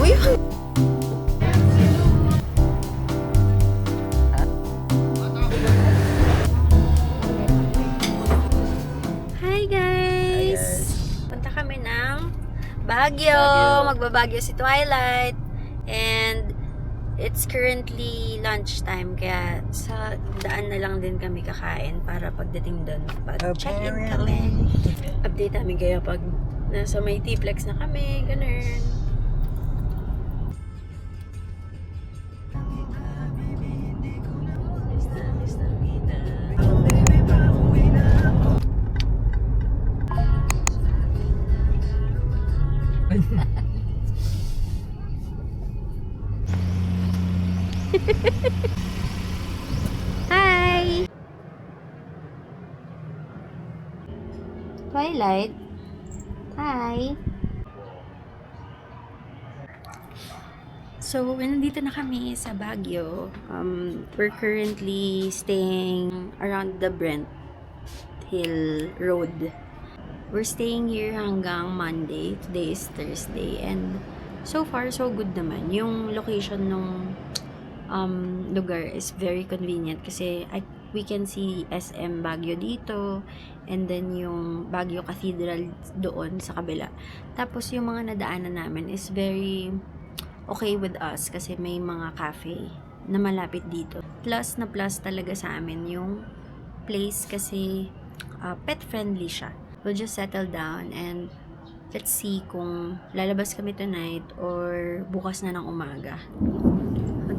yun? Hi guys! Punta kami ng Baguio. Magbabagyo si Twilight. And it's currently lunchtime. Kaya sa daan na lang din kami kakain para pagdating doon. Check-in kami. Update namin kaya pag nasa may T-Plex na kami. Ganun. Hi! Twilight? Hi! So, nandito na kami sa Baguio. We're currently staying around the Brent Hill Road. We're staying here hanggang Monday. Today is Thursday. And so far, so good naman. Yung location ng lugar is very convenient kasi we can see SM Baguio dito and then yung Baguio Cathedral doon sa kabila. Tapos yung mga nadaanan namin is very okay with us kasi may mga cafe na malapit dito. Plus na plus talaga sa amin yung place kasi pet friendly siya. We'll just settle down and let's see kung lalabas kami tonight or bukas na ng umaga.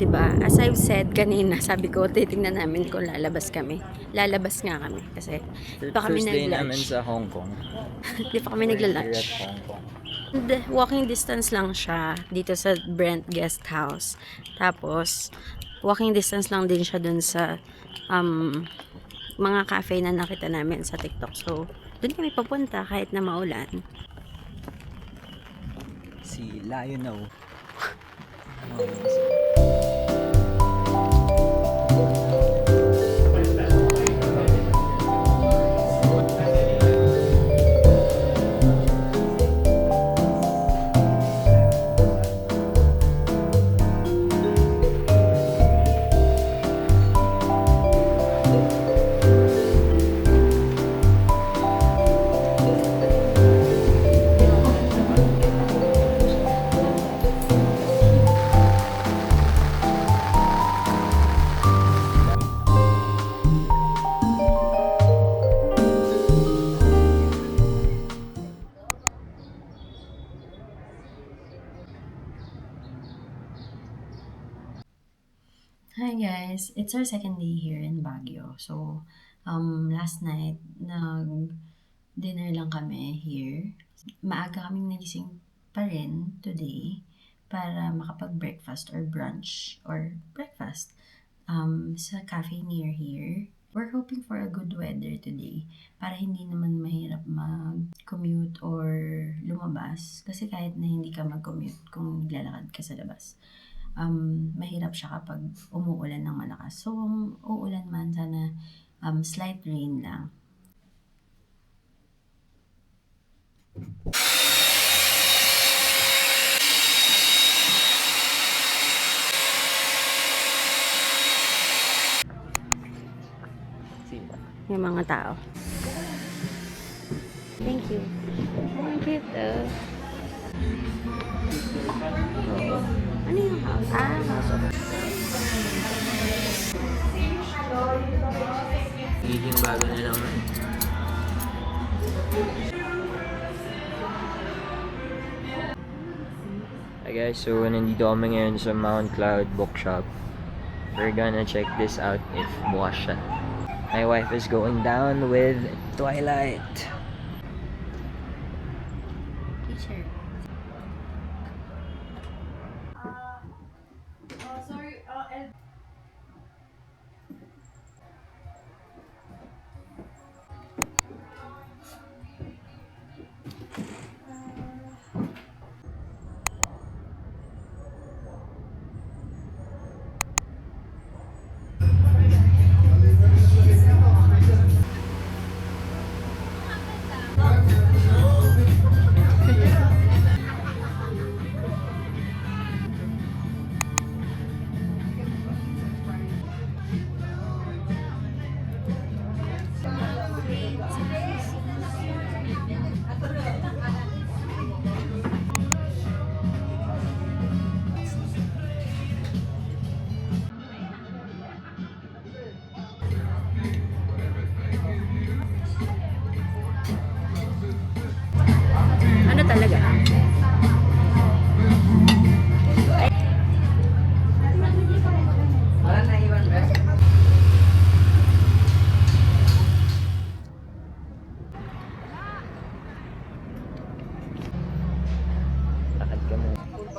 Diba? As I've said kanina, sabi ko, titingnan namin kung lalabas kami. Lalabas nga kami kasi di pa kami First day namin nag-lunch. sa Hong Kong. Di pa kami nagla-lunch. And walking distance lang siya dito sa Brent Guest House. Tapos, walking distance lang din siya dun sa mga cafe na nakita namin sa TikTok. So, dun kami papunta kahit na maulan. Si Lionel. Hi guys, it's our second day here in Baguio. So, last night, nag-dinner lang kami here. Maaga kaming nagising pa rin today para makapag-breakfast or brunch or breakfast sa cafe near here. We're hoping for a good weather today para hindi naman mahirap mag-commute or lumabas. Kasi kahit na hindi ka mag-commute kung naglalakad ka sa labas, mahirap siya kapag umuulan ng malakas. So, kung uulan man, sana slight rain lang. Yung mga tao. Thank you. Thank you too. Ano yung house? House of... Giging bago na naman. Hi guys, so nandito kami ngayon sa Mount Cloud Bookshop. We're gonna check this out if bukas siya. My wife is going down with Twilight. Teacher.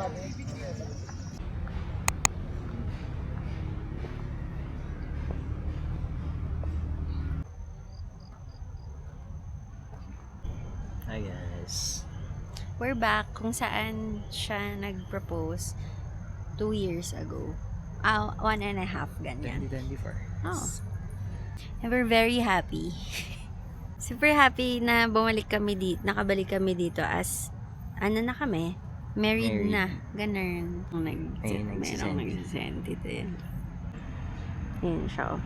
Hi guys. We're back kung saan siya nag-propose 2 years ago. 1.5, ganyan. 2024. Oh. And we're very happy. Super happy na bumalik kami dito, nakabalik kami dito as, ano na kami, married Married. na. Ganun. Ayun, Merong nagsisenti. nagsisenti din. Yun siya. Oh.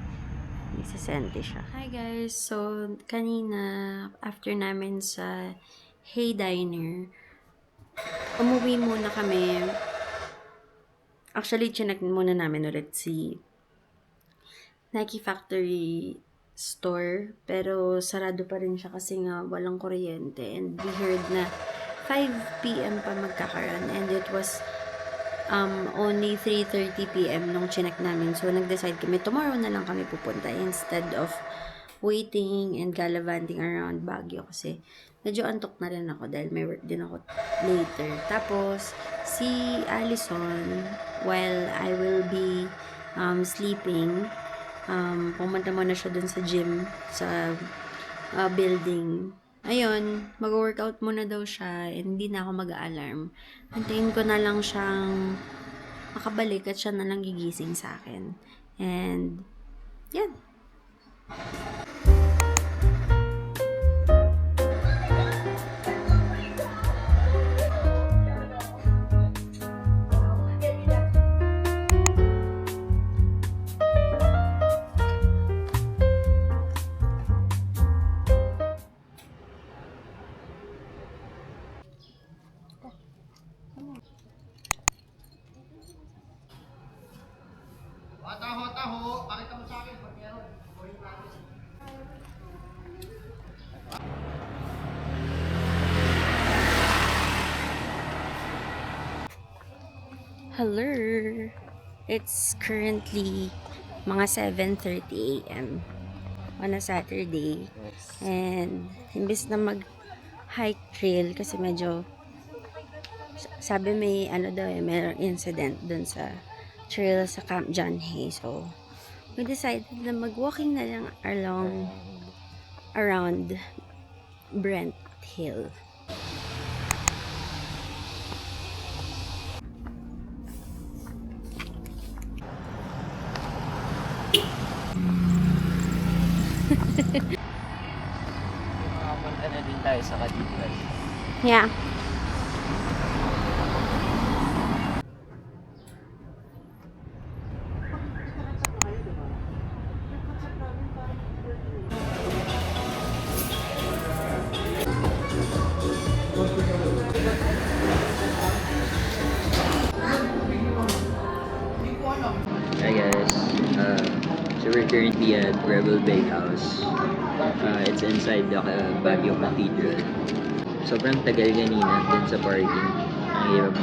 Nagsisenti siya. Hi guys. So, kanina, after namin sa Hey Diner, umuwi muna kami. Actually, chinek muna namin ulit si Nike Factory store, pero sarado pa rin siya kasi nga walang kuryente, and we heard na 5 p.m. pa magkakaroon, and it was only 3:30 p.m. nung chinek namin. So, nag-decide kami, tomorrow na lang kami pupunta instead of waiting and gallivanting around Baguio kasi medyo antok na rin ako dahil may work din ako later. Tapos, si Allison, while I will be sleeping, pumunta muna siya dun sa gym, sa building. Ayun, mag-workout muna daw siya, and hindi na ako mag-alarm. Antayin ko na lang siyang makabalik at siya na lang gigising sa akin. And, yan. Taho, pakita mo sa akin pag meron. Hello! It's currently mga 7:30 a.m. on a Saturday. And, imbis na mag-hike trail, kasi medyo, sabi may, may incident dun sa trail sa Camp John Hay. So, we decided na mag-walking na lang around Brent Hill. Makapunta na din tayo sa cathedral. Yeah. Hi guys. So we're currently at Rebel Bakehouse. It's inside the Baguio Cathedral. Sobrang tagal kanina dun sa parking. Ang hirap.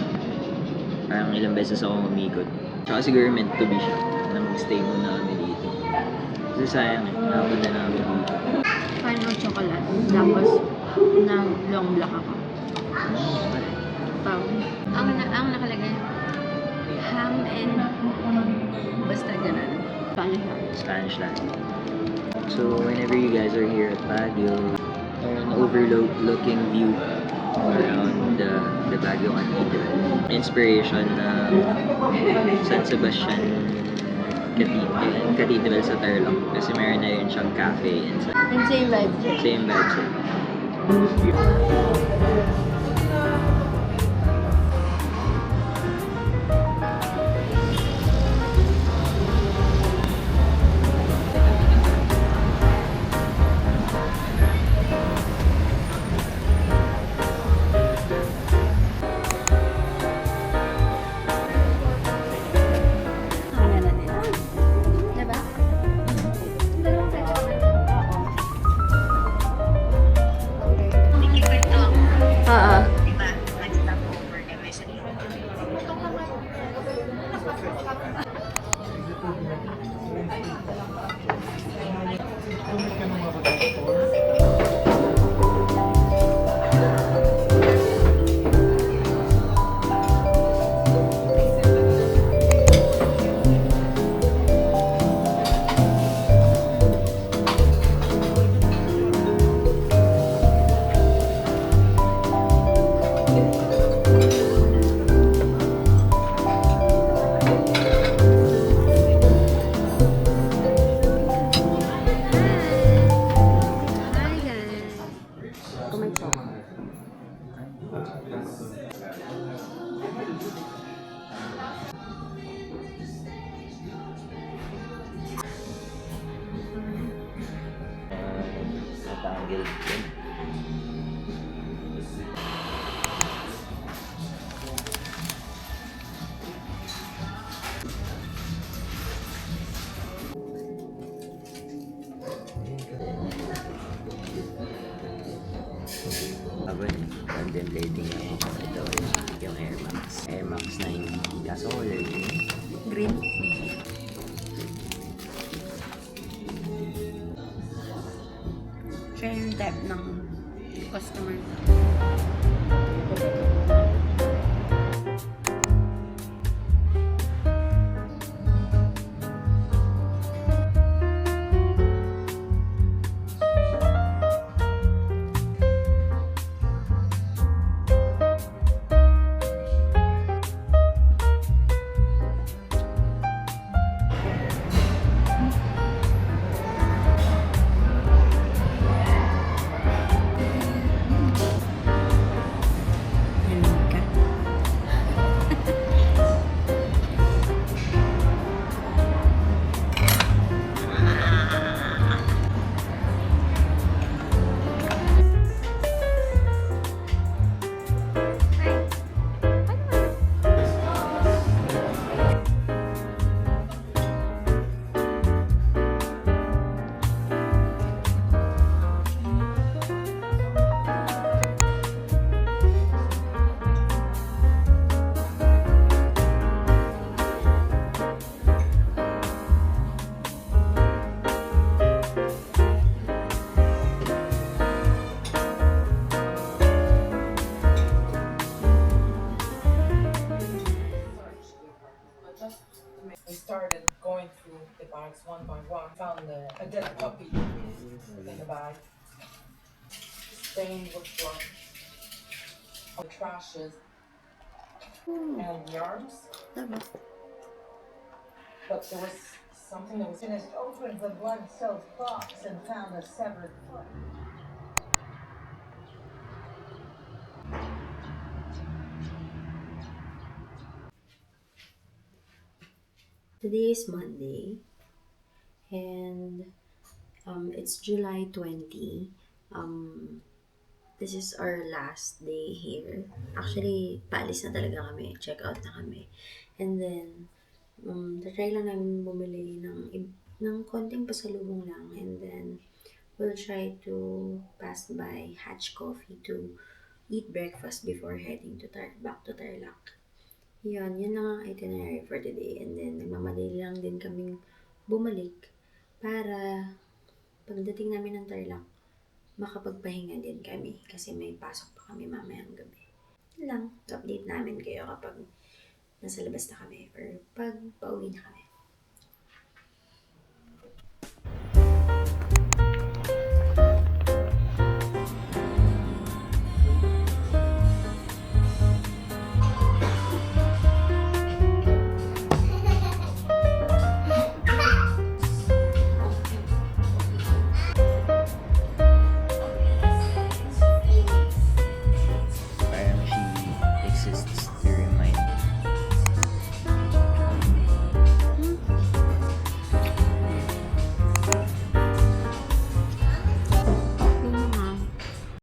Parang ilang beses ako umikot. Tsaka siguro meant to be siya. Na mag-stay muna kami dito. Kasi sayang eh. Nakapunta na kami dito. Final chocolate. Tapos, ng long black ako. Ang nakalagay, ham and basta ganun. Spanish lang. Spanish lang. So whenever you guys are here at Baguio, or an overlooking view around the Baguio Cathedral. Inspiration na San Sebastian Cathedral sa Tarlac. Kasi meron na yun siyang cafe inside. And same vibe. Same vibes. Diba? Oo. Natanggal din. Habang contemplating ako ito yung Air Max. Air Max 90. Kaso color green. Green. Siya yung type ng customer. Ganun ka. We started going through the bags one by one, found a dead puppy in the bag, stained with blood, the trashes and the arms, Diba? but there was something that was Finished, opened the blood-soaked box and found a severed foot. Today is Monday, and it's July 20. This is our last day here. Actually, paalis na talaga kami. Check out na kami. And then, try lang namin bumili ng konting pasalubong lang. And then, we'll try to pass by Hatch Coffee to eat breakfast before heading to back to Tarlac. Yun lang ang itinerary for today. And then, nagmamadali lang din kaming bumalik para pagdating namin ng Tarlac, makapagpahinga din kami kasi may pasok pa kami mamayang gabi. Yun lang, update namin kayo kapag nasa labas na kami or pag pauwi na kami.